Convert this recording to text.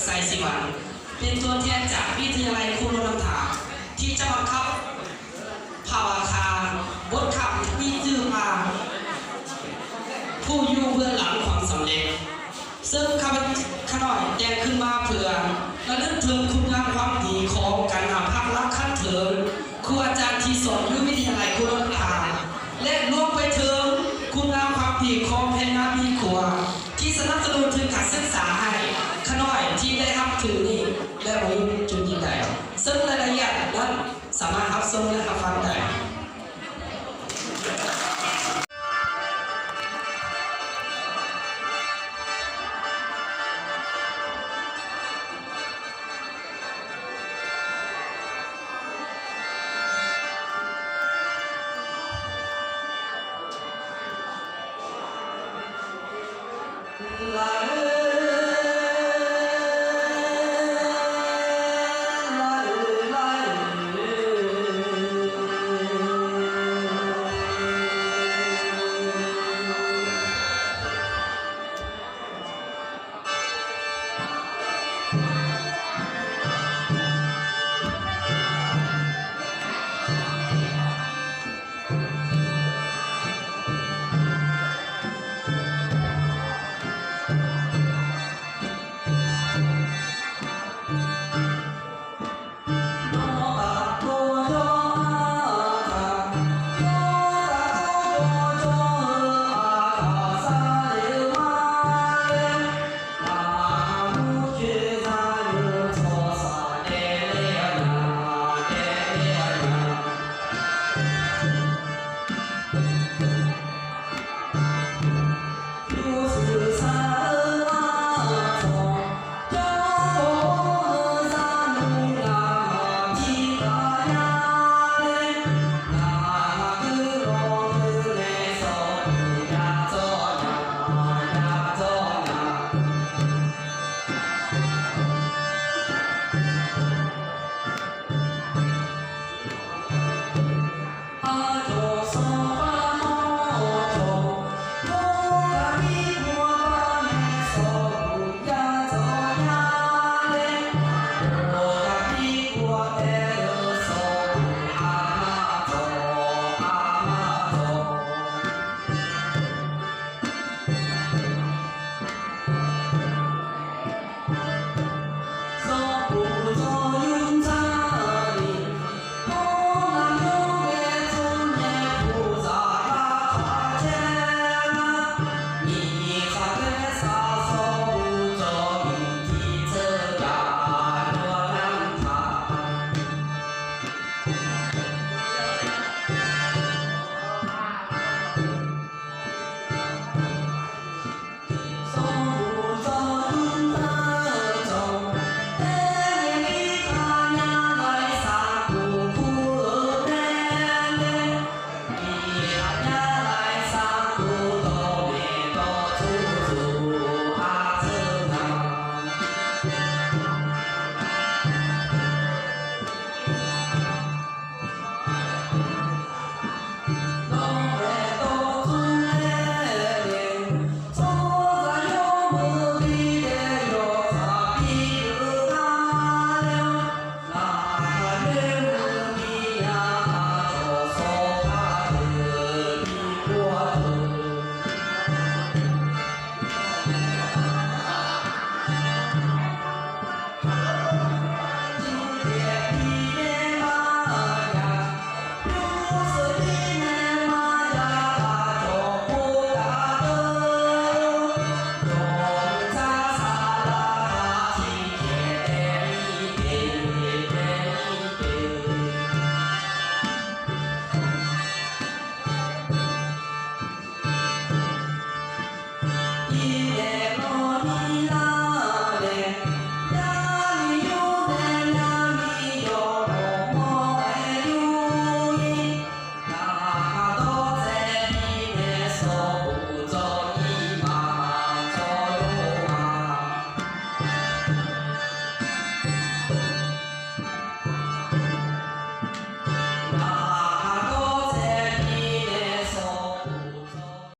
ไซซิวันเป็นตัวแทนจากวิทยาลัยครูโรงถาที่จะบังคับภาวคาบทขับวิจือมาผู้อยู่เบื้องหลังความสำเร็จซึ่งขน่อยแต่งขึ้นมาเพื่อระลึกถึงคุณงามความดีของการนำภาครักขั้นเถิดครูอาจารย์ที่สอนอยู่วิทยาลัยครูโรงถาและรวมไปถึงคุณงามความดีของแพงงานดีขวที่สนับสนุนถึงการศึกษาให้ขน่อยที่ได้รับถือนี้และมาอยู่จุดยิ่งใหญ่ซึ่งรายละเอียดนั้นสามารถรับชมและรับฟังได้ลา